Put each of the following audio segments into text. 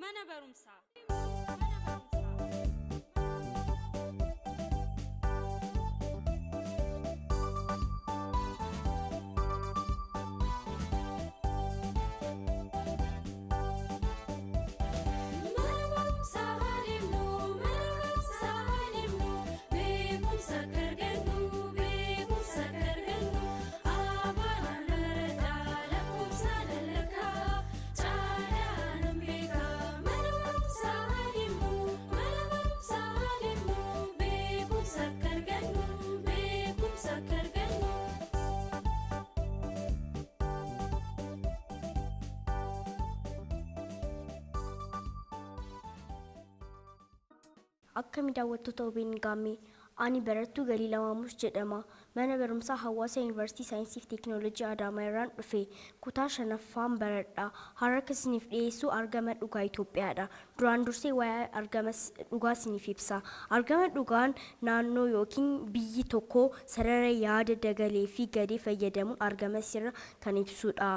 mana barumsaa. Akkami daawwattoota OBN Gaammee ani barattuu Galiilaa Maamush jedhama. Mana barumsaa Hawaasa Yuunivarsiitii Saayinsii fi Teekinooloojii Adaamaa irraan dhufe kutaa 5ffaan baradha. Har'a isiniif dhiyeessu argama dhugaa Itoophiyaadha. Duraan dursee waa'ee argama dhugaa isiniif ibsa. Argama dhugaan naannoo yookiin biyyi tokko sarara yaada dagalee fi gadee fayyadamuun argama sirra kan ibsudha.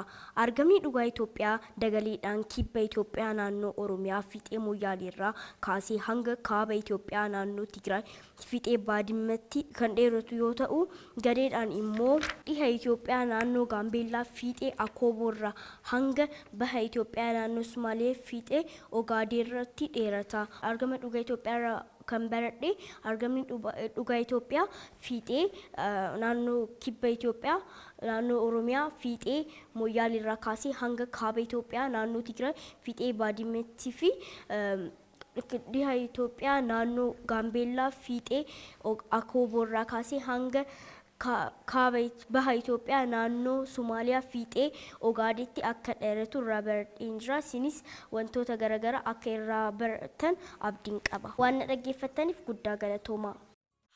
Argamni dhugaa Itoophiyaa dagaleedhaan kibba Itoophiyaa naannoo Oromiyaa fiixee Moyyaalee irraa kaasee hanga kaaba Itoophiyaa naannoo Tigraay fiixee baadimmatti kan dheeratu yoo ta'u, gadeedhaan immoo dhiha Itoophiyaa naannoo Gaambeellaa fiixee Akooborraa hanga baha Itoophiyaa naannoo Sumaalee fiixee Ogaadeerratti dheerata. Argama dhugaa Itoophiyaa kan baradhe argamni dhugaa Itoophiyaa fiixee naannoo kibba Itoophiyaa naannoo Oromiyaa fiixee Moyyaalee irraa kaasee hanga kaaba Itoophiyaa naannoo Tigraay fiixee baadimmetti fi dhiha Itoophiyaa naannoo Gaambeellaa fiixee Akooborraa kaasee hanga kaaba baha Itoophiyaa naannoo Somaaliyaa fiixee Ogaadeetti akka dheeratu irraa baradheen jira. Isinis wantoota garaagaraa akka irraa baratan abdiin qaba. Waan na dhaggeeffattaniif guddaa galatoomaa.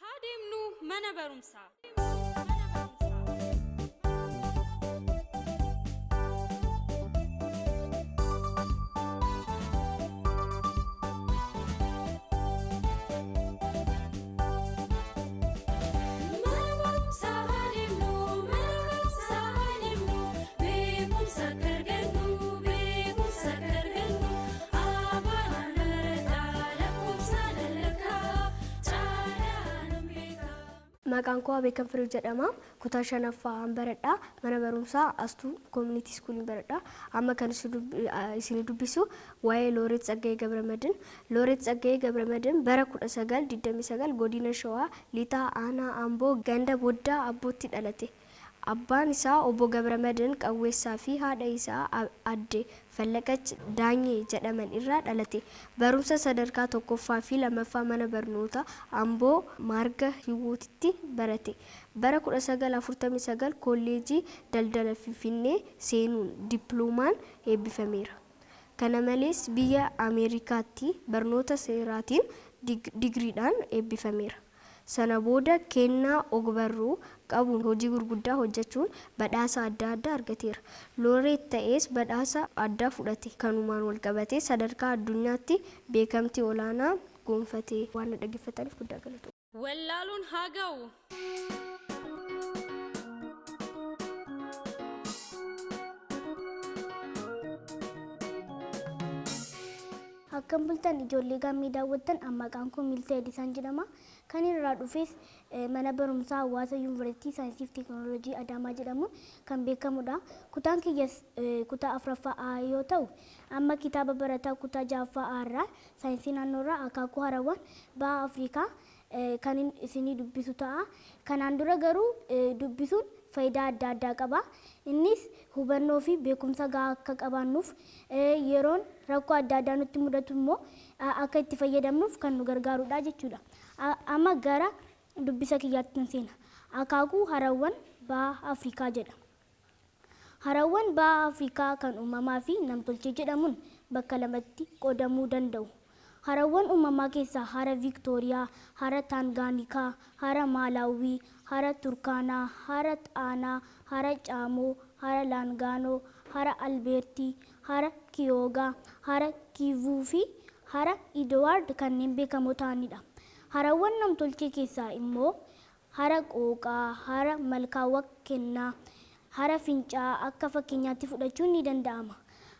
Haa deemnu mana barumsaa. Maqaan koo Beekan Firuu jedhama. Kutaa 5ffaan baradha. Mana barumsaa Astuu Community School baradha. Amma kan isin dubbisu waa'ee Looreet Tsaggaayee Gabramadin. Looreet Tsaggaayee Gabramadin bara 1929 godina Shawaa Lixaa Aanaa Amboo ganda Boddaa Abbootti dhalate. Abbaan isaa obbo Gabramadin Qawweessaa fi haadha isaa Adde Fallaqach Daanyee jedhaman irraa dhalate. Barumsa sadarkaa 1ffaa fi 2ffaa mana barnoota Amboo Marga Hiwootitti barate. Bara 1949 kolleejii daldala Finfinnee seenuun dippiloomaan eebbifameera. Kana malees biyya Ameerikaatti barnoota seeraatiin digriidhaan eebbifameera. Sana booda kennaa ogbarruu qabuun hojii gurguddaa hojjechuun badhaasa adda addaa argateera. Looreet ta'es badhaasa addaa fudhate. Kanumaan wal qabatee sadarkaa addunyaatti beekamtii olaanaa gonfate. Waan dhaggeeffataniif guddaa galatoomaa. Wallaaluun haa ga'u. Akkam bultan ijoollee gaammee daawwattan maqaan koo Miltee Edisaan jedhama. Kan irraa dhufes mana barumsaa Hawaasa Yuunivarsiitii Saayinsii fi Teekinooloojii Adaamaa jedhamu kan beekamudha. Kutaan kiyya kutaa 4ffaa yoo ta'u, amma kitaaba barataa kutaa 6ffaa irraa saayinsii naannoorraa akaakuu harawwan baha Afrikaa kan isinii dubbisu ta'a. Kanaan dura garuu dubbisuun faayidaa adda addaa qaba. Innis hubannoo fi beekumsa gahaa akka qabaannuuf yeroon rakkoo adda addaa nutti mudatu immoo akka itti fayyadamnuuf kan nu gargaarudha jechuudha. Amma gara dubbisa kiyyaatti seena. Akaakuu harawwan baha Afrikaa jedha. Harawwan baha Afrikaa kan uumamaa fi namtolchee jedhamuun bakka lamatti qoodamuu danda'u. Harawwan uumamaa keessaa hara Viktooriyaa, hara Taangaanikaa, hara Maalaawii, hara Turkaanaa, hara Xaanaa, hara Caamoo, hara Laangaanoo, hara Albeertii, hara Kiyoogaa, hara Kiivuu fi hara Idwaard kanneen beekamoo ta'anidha. Harawwan namtolchee keessaa immoo hara Qooqaa, hara Malkaawwan Kennaa, hara Fincaa'aa akka fakkeenyaatti fudhachuun ni danda'ama.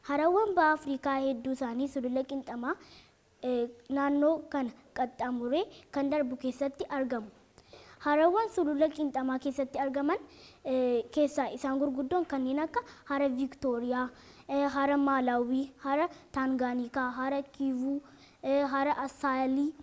Harawwan baha Afrikaa hedduu isaanii sulula qinxamaa naannoo kana qaxxaamuree kan darbu keessatti argamu. Harawwan sulula qinxamaa keessatti argaman keessaa isaan gurguddoon kanneen akka hara Viiktooriyaa, hara Maalaawii, hara Taangaanikaa, hara Kiivuu, hara Asaalii,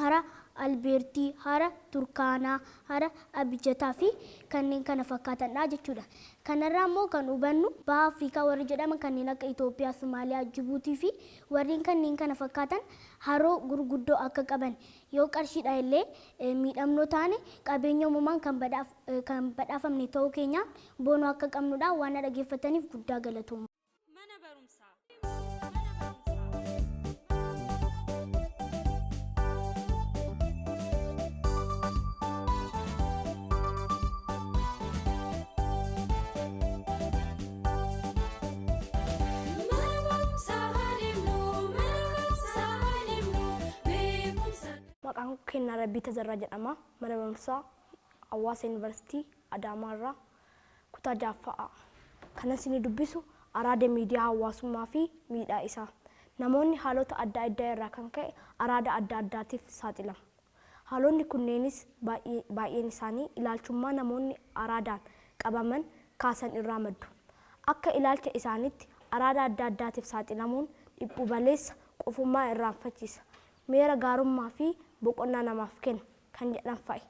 hara Albeertii, hara Turkaanaa, hara Abijataa fi kanneen kana fakkaatanidha jechuudha. Kanarraa immoo kan hubannu baha Afrikaa warri jedhaman kanneen akka Itoophiyaa, Somaaliyaa, Jibuutii fi warreen kanneen kana fakkaatan haroo gurguddoo akka qaban yoo qarshiidha illee miidhamnoo taane qabeenya uumamaan kan badhaafamne ta'uu keenya boonoo akka qabnudha. Waan dhaggeeffataniif guddaa galatooma. Mana barumsaa. Maqaan kennaa Rabbii Tazarraa jedhama. Mana barumsaa Hawaasa Yuunivarsiitii Adaamaarraa kutaa jaaffa'aa. Kanan isin dubbisu araada miidiyaa hawaasummaa fi miidhaa isaa. Namoonni haalota adda addaa irraa kan ka'e araada adda addaatiif saaxilamu. Haalonni kunneenis baay'een isaanii ilaalchummaa namoonni araadaan qabaman kaasan irraa maddu. Akka ilaalcha isaaniitti araada adda addaatiif saaxilamuun dhiphu baleessa qofummaa irraanfachiisa. Meera gaarummaa fi boqonnaa namaaf kenna kan jedhan fa'i.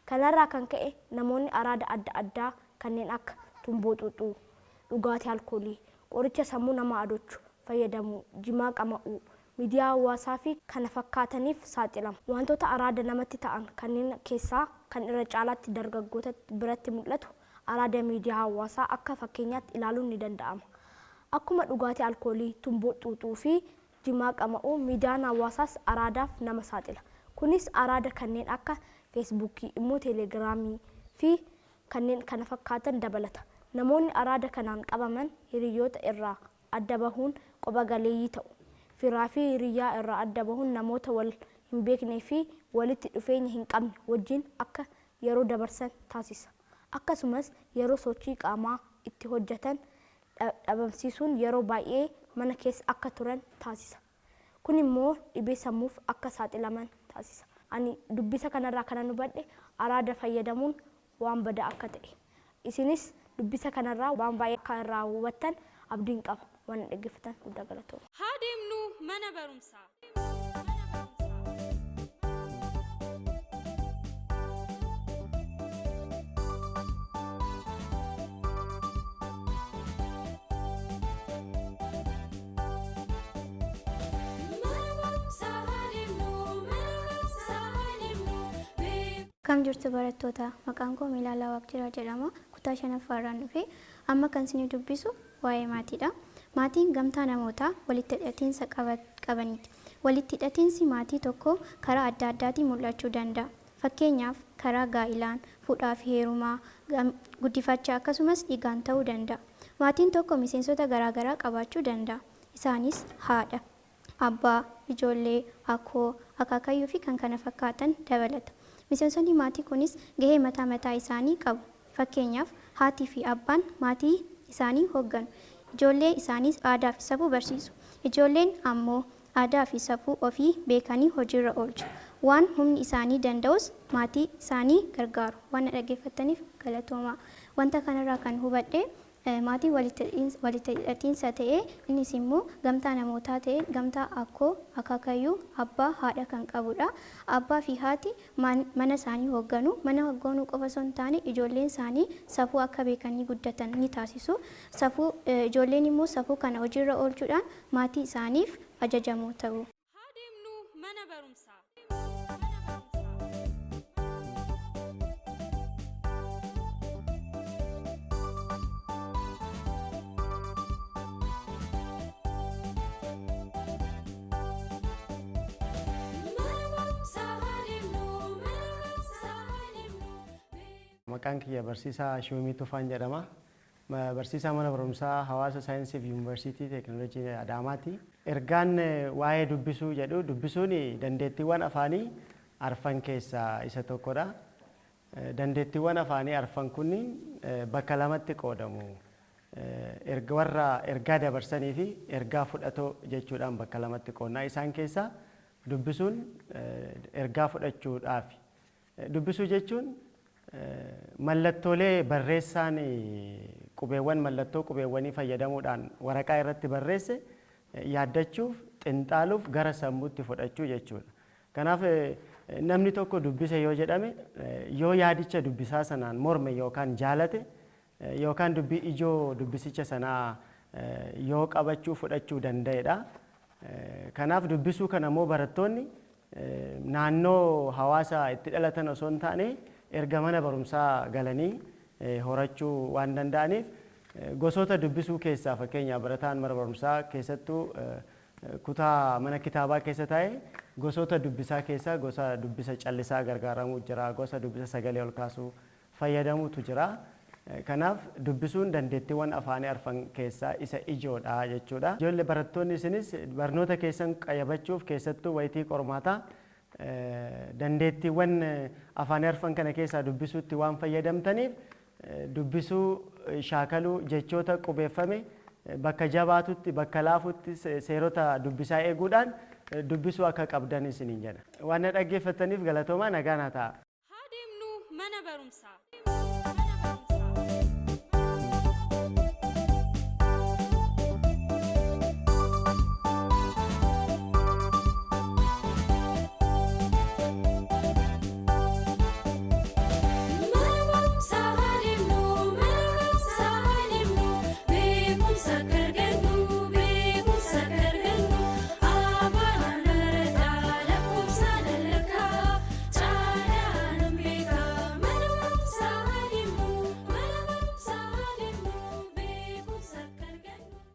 Kanarraa kan ka'e namoonni araada adda addaa kanneen akka tumboo xuuxuu, dhugaatii alkoolii, qoricha sammuu namaa adochu fayyadamuu, jimaa qama'uu, miidiyaa hawaasaa fi kana fakkaataniif saaxilamu. Wantoota araada namatti ta'an kanneen keessaa kan irra caalaatti dargaggoota biratti mul'atu araada miidiyaa hawaasaa akka fakkeenyaatti ilaaluun ni danda'ama. Akkuma dhugaatii alkoolii, tumboo xuuxuu fi jimaa qama'uu miidiyaan hawaasaas araadaaf nama saaxila. Kunis araada kanneen akka feesbuukii, immoo teelegiraamii fi kanneen kana fakkaatan dabalata. Namoonni araada kanaan qabaman hiriyoota irraa adda bahuun qoba galeeyyii ta'u. Firaa fi hiriyaa irraa adda bahuun namoota wal hin beeknee fi walitti dhufeenya hin qabne wajjin akka yeroo dabarsan taasisa. Akkasumas yeroo sochii qaamaa itti hojjetan dhabamsiisuun yeroo baay'ee mana keessa akka turan taasisa. Kun immoo dhibee sammuuf akka saaxilaman taasisa. Ani dubbisa kanarraa kanan hubadhe araada fayyadamuun waan badaa akka ta'e. Isinis dubbisa kanarraa waan baay'ee akka irraa hubattan abdiin qaba. Waan dhaggeeffatan guddaa galatooma. Haa deemnu mana barumsaa. Kam jirtu barattoota, maqaan koo Milaalaa Waaqjiraa jedhama. Kutaa 5ffaarraan dhufe amma kan isin dubbisu waa'ee maatiidha. Maatiin gamtaa namootaa walitti hidhatiinsa qabaniiti. Walitti hidhatiinsi maatii tokko karaa adda addaatiin mul'achuu danda'a. Fakkeenyaaf karaa gaa'ilaan, fuudhaa fi heerumaa, guddifachaa akkasumas dhiigaan ta'uu danda'a. Maatiin tokko miseensota garaagaraa qabaachuu danda'a. Isaanis haadha, abbaa, ijoollee, akkoo, akaakayyuu fi kan kana fakkaatan dabalata. Miseensonni maatii kunis gahee mataa mataa isaanii qabu. Fakkeenyaaf haatii fi abbaan maatii isaanii hoogganu. Ijoollee isaaniis aadaa fi safuu barsiisu. Ijoolleen ammoo aadaa fi safuu ofii beekanii hojiirra oolchu. Waan humni isaanii danda'us maatii isaanii gargaaru. Waan dhaggeeffataniif galatoomaa. Wanta kanarraa kan hubadhe maatii walitti hidhatiinsa ta'ee innis immoo gamtaa namootaa ta'ee gamtaa akkoo, akaakayyuu, abbaa, haadha kan qabudha. Abbaa fi haati mana isaanii hoogganu. Mana hoogganuu qofa osoo hin taane ijoolleen isaanii safuu akka beekanii guddatan ni taasisu. Ijoolleen immoo safuu kana hojiirra oolchuudhaan maatii isaaniif ajajamoo ta'u. Haa deemnu mana barumsaa. Maqaan kiyya barsiisaa Shumii Tufaan jedhama. Barsiisaa mana barumsaa Hawaasa Saayinsii fi Yuunivarsiitii Teekinooloojii Adaamaati. Ergaan waa'ee dubbisuu jedhu dubbisuun dandeettiiwwan afaanii arfan keessaa isa tokkodha. Dandeettiiwwan afaanii arfan kun bakka lamatti qoodamu. warra ergaa dabarsanii fi ergaa fudhatoo jechuudhaan bakka lamatti qoonnaa. Isaan keessaa dubbisuun ergaa fudhachuudhaaf. Dubbisuu jechuun mallattoolee barreessaan mallattoo qubeewwanii fayyadamuudhaan waraqaa irratti barreesse yaaddachuuf, xinxaaluuf gara sammuutti fudhachuu jechuudha. Kanaaf namni tokko dubbise yoo jedhame yoo yaadicha dubbisaa sanaan morme yookaan jaalate yookaan dubbii ijoo dubbisicha sanaa yoo qabachuu fudhachuu danda'edha. Kanaaf dubbisuu kana immoo barattoonni naannoo hawaasa itti dhalatan osoo hin taane erga mana barumsaa galanii horachuu waan danda'aniif gosoota dubbisuu keessaa fakkeenyaaf barataan mana barumsaa keessattuu kutaa mana kitaabaa keessa taa'ee gosoota dubbisaa keessaa gosa dubbisa callisaa gargaaramuu jira, gosa dubbisa sagalee ol kaasuu fayyadamuutu jira. Kanaaf dubbisuun dandeettiiwwan afaanii arfan keessaa isa ijoodha jechuudha. Ijoollee barattoonni isinis barnoota keessan qayyabachuuf keessattuu wayitii qormaataa dandeettiiwwan afaanii arfan kana keessaa dubbisuutti waan fayyadamtaniif dubbisuu shaakaluu jechoota qubeeffame bakka jabaatutti bakka laafutti seerota dubbisaa eeguudhaan dubbisuu akka qabdan isiniin jedha. Waan dhaggeeffataniif galatoomaa nagaan haa ta'u. Haa deemnu mana barumsaa.